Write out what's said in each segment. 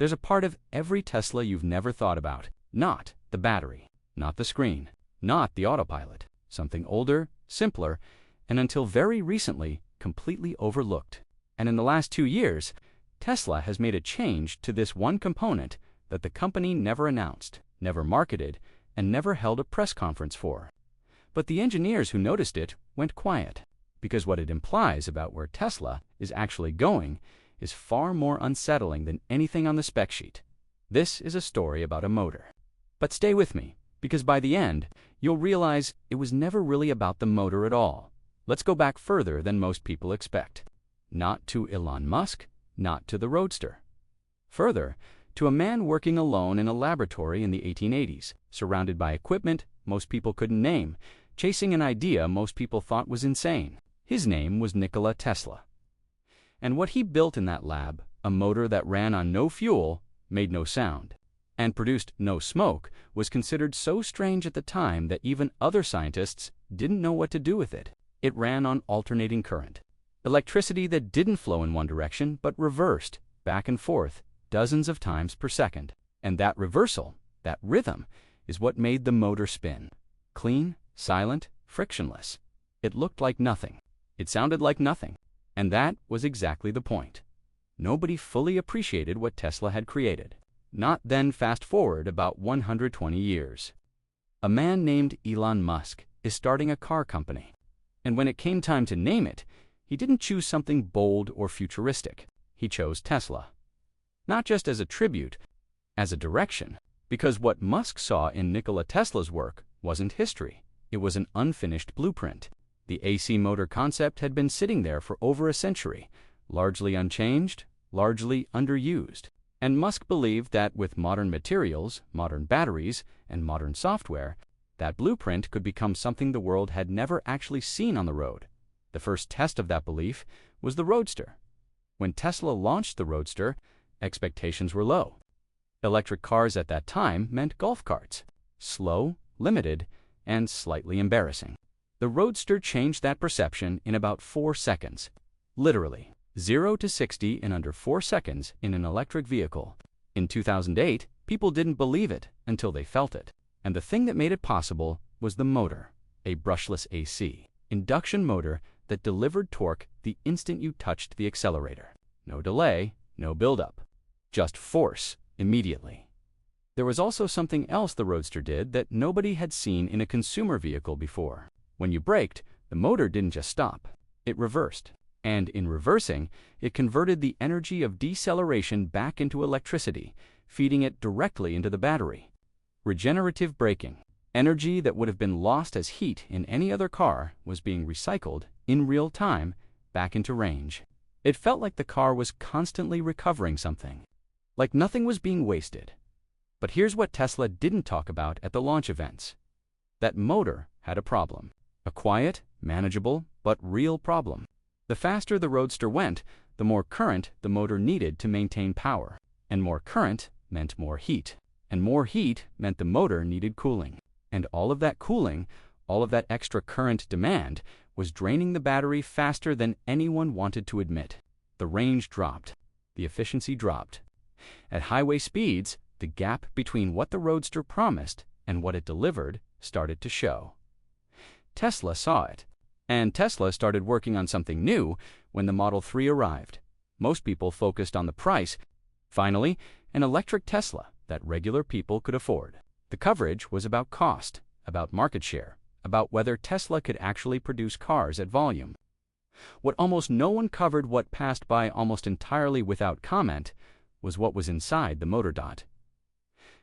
There's a part of every Tesla you've never thought about. Not the battery, not the screen, not the autopilot. Something older, simpler, and until very recently, completely overlooked. And in the last 2 years, Tesla has made a change to this one component that the company never announced, never marketed, and never held a press conference for. But the engineers who noticed it went quiet, because what it implies about where Tesla is actually going is far more unsettling than anything on the spec sheet. This is a story about a motor. But stay with me, because by the end, you'll realize it was never really about the motor at all. Let's go back further than most people expect. Not to Elon Musk, not to the Roadster. Further, to a man working alone in a laboratory in the 1880s, surrounded by equipment most people couldn't name, chasing an idea most people thought was insane. His name was Nikola Tesla. And what he built in that lab, a motor that ran on no fuel, made no sound, and produced no smoke, was considered so strange at the time that even other scientists didn't know what to do with it. It ran on alternating current, electricity that didn't flow in one direction but reversed, back and forth, dozens of times per second. And that reversal, that rhythm, is what made the motor spin. Clean, silent, frictionless. It looked like nothing. It sounded like nothing. And that was exactly the point. Nobody fully appreciated what Tesla had created. Not then fast forward about 120 years. A man named Elon Musk is starting a car company. And when it came time to name it, he didn't choose something bold or futuristic. He chose Tesla. Not just as a tribute, as a direction. Because what Musk saw in Nikola Tesla's work wasn't history. It was an unfinished blueprint. The AC motor concept had been sitting there for over a century, largely unchanged, largely underused. And Musk believed that with modern materials, modern batteries, and modern software, that blueprint could become something the world had never actually seen on the road. The first test of that belief was the Roadster. When Tesla launched the Roadster, expectations were low. Electric cars at that time meant golf carts, slow, limited, and slightly embarrassing. The Roadster changed that perception in about 4 seconds. Literally, 0 to 60 in under 4 seconds in an electric vehicle. In 2008, people didn't believe it until they felt it. And the thing that made it possible was the motor, a brushless AC, induction motor that delivered torque the instant you touched the accelerator. No delay, no buildup. Just force, immediately. There was also something else the Roadster did that nobody had seen in a consumer vehicle before. When you braked, the motor didn't just stop. It reversed. And in reversing, it converted the energy of deceleration back into electricity, feeding it directly into the battery. Regenerative braking. Energy that would have been lost as heat in any other car was being recycled, in real time, back into range. It felt like the car was constantly recovering something. Like nothing was being wasted. But here's what Tesla didn't talk about at the launch events. That motor had a problem. A quiet, manageable, but real problem. The faster the Roadster went, the more current the motor needed to maintain power. And more current meant more heat. And more heat meant the motor needed cooling. And all of that cooling, all of that extra current demand, was draining the battery faster than anyone wanted to admit. The range dropped. The efficiency dropped. At highway speeds, the gap between what the Roadster promised and what it delivered started to show. Tesla saw it. And Tesla started working on something new when the Model 3 arrived. Most people focused on the price. Finally, an electric Tesla that regular people could afford. The coverage was about cost, about market share, about whether Tesla could actually produce cars at volume. What almost no one covered, what passed by almost entirely without comment, was what was inside the motor dot.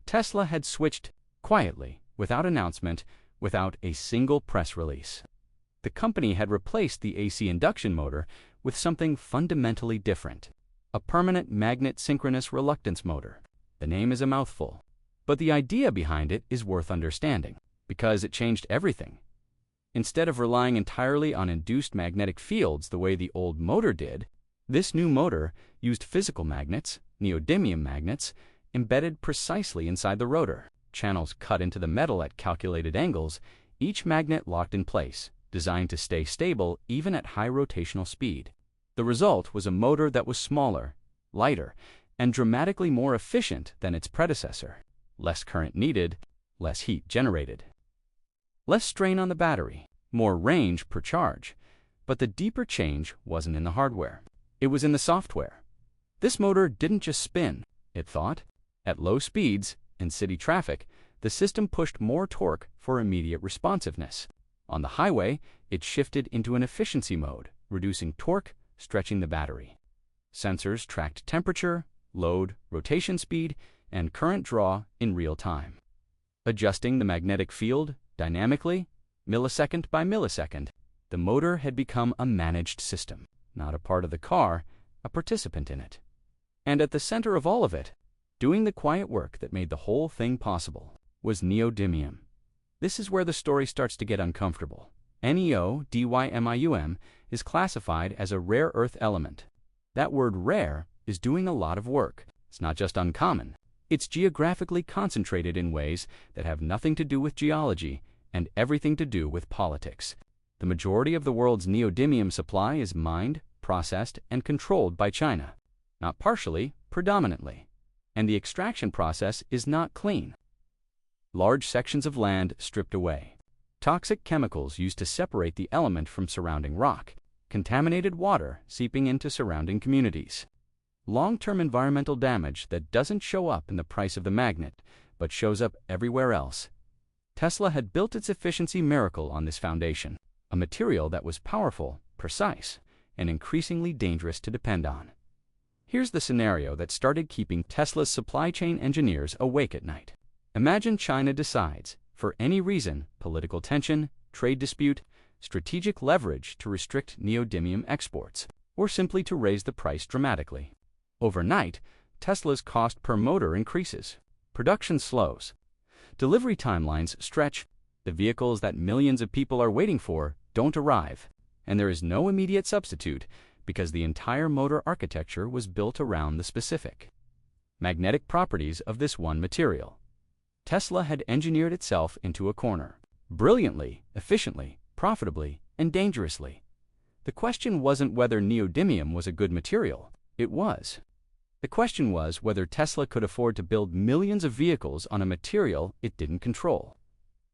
Tesla had switched quietly, without announcement, without a single press release. The company had replaced the AC induction motor with something fundamentally different. A permanent magnet synchronous reluctance motor. The name is a mouthful. But the idea behind it is worth understanding, because it changed everything. Instead of relying entirely on induced magnetic fields the way the old motor did, this new motor used physical magnets, neodymium magnets, embedded precisely inside the rotor. Channels cut into the metal at calculated angles, each magnet locked in place, designed to stay stable even at high rotational speed. The result was a motor that was smaller, lighter, and dramatically more efficient than its predecessor. Less current needed, less heat generated. Less strain on the battery, more range per charge. But the deeper change wasn't in the hardware. It was in the software. This motor didn't just spin, it thought. At low speeds, in city traffic, the system pushed more torque for immediate responsiveness. On the highway, it shifted into an efficiency mode, reducing torque, stretching the battery. Sensors tracked temperature, load, rotation speed, and current draw in real time, adjusting the magnetic field dynamically, millisecond by millisecond. The motor had become a managed system, not a part of the car, a participant in it. And at the center of all of it, doing the quiet work that made the whole thing possible, was neodymium. This is where the story starts to get uncomfortable. Neodymium is classified as a rare earth element. That word rare is doing a lot of work. It's not just uncommon. It's geographically concentrated in ways that have nothing to do with geology and everything to do with politics. The majority of the world's neodymium supply is mined, processed, and controlled by China. Not partially, predominantly. And the extraction process is not clean. Large sections of land stripped away. Toxic chemicals used to separate the element from surrounding rock. Contaminated water seeping into surrounding communities. Long-term environmental damage that doesn't show up in the price of the magnet, but shows up everywhere else. Tesla had built its efficiency miracle on this foundation, a material that was powerful, precise, and increasingly dangerous to depend on. Here's the scenario that started keeping Tesla's supply chain engineers awake at night. Imagine China decides, for any reason, political tension, trade dispute, strategic leverage, to restrict neodymium exports, or simply to raise the price dramatically. Overnight, Tesla's cost per motor increases. Production slows. Delivery timelines stretch. The vehicles that millions of people are waiting for don't arrive. And there is no immediate substitute because the entire motor architecture was built around the specific magnetic properties of this one material. Tesla had engineered itself into a corner. Brilliantly, efficiently, profitably, and dangerously. The question wasn't whether neodymium was a good material. It was. The question was whether Tesla could afford to build millions of vehicles on a material it didn't control,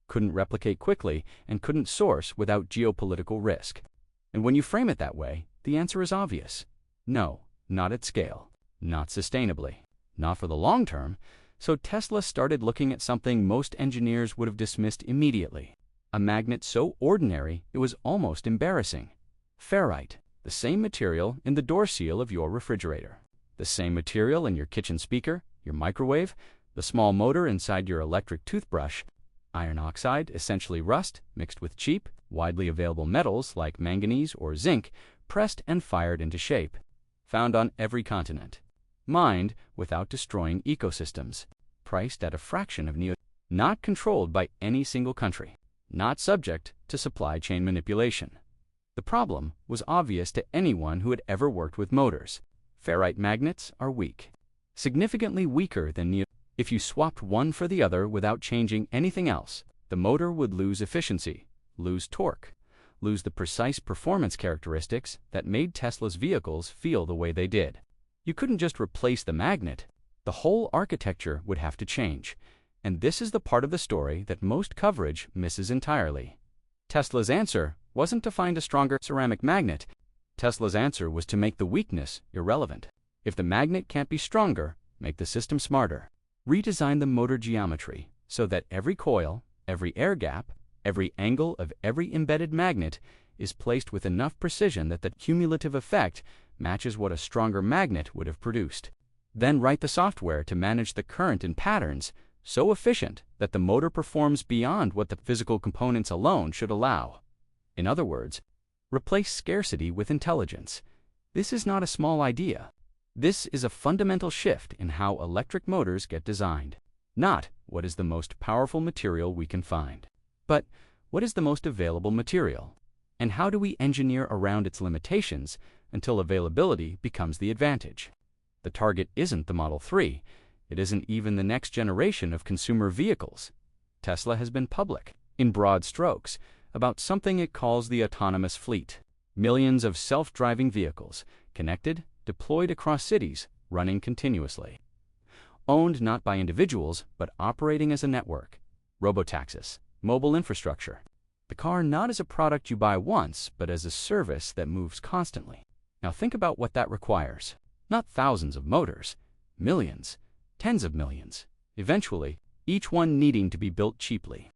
couldn't replicate quickly, and couldn't source without geopolitical risk. And when you frame it that way, the answer is obvious. No, not at scale, not sustainably, not for the long term. So Tesla started looking at something most engineers would have dismissed immediately. A magnet so ordinary it was almost embarrassing. Ferrite, the same material in the door seal of your refrigerator. The same material in your kitchen speaker, your microwave, the small motor inside your electric toothbrush. Iron oxide, essentially rust, mixed with cheap, widely available metals like manganese or zinc, pressed and fired into shape. Found on every continent. Mined without destroying ecosystems. Priced at a fraction of not controlled by any single country. Not subject to supply chain manipulation. The problem was obvious to anyone who had ever worked with motors. Ferrite magnets are weak. Significantly weaker than If you swapped one for the other without changing anything else, the motor would lose efficiency, lose torque, lose the precise performance characteristics that made Tesla's vehicles feel the way they did. You couldn't just replace the magnet. The whole architecture would have to change. And this is the part of the story that most coverage misses entirely. Tesla's answer wasn't to find a stronger ceramic magnet. Tesla's answer was to make the weakness irrelevant. If the magnet can't be stronger, make the system smarter. Redesign the motor geometry so that every coil, every air gap, every angle of every embedded magnet is placed with enough precision that the cumulative effect matches what a stronger magnet would have produced. Then write the software to manage the current and patterns so efficient that the motor performs beyond what the physical components alone should allow. In other words, replace scarcity with intelligence. This is not a small idea. This is a fundamental shift in how electric motors get designed. Not what is the most powerful material we can find, but what is the most available material, and how do we engineer around its limitations until availability becomes the advantage. The target isn't the Model 3. It isn't even the next generation of consumer vehicles. Tesla has been public, in broad strokes, about something it calls the autonomous fleet. Millions of self-driving vehicles, connected, deployed across cities, running continuously. Owned not by individuals, but operating as a network. Robotaxis, mobile infrastructure. The car not as a product you buy once, but as a service that moves constantly. Now think about what that requires. Not thousands of motors, millions, tens of millions, eventually, each one needing to be built cheaply.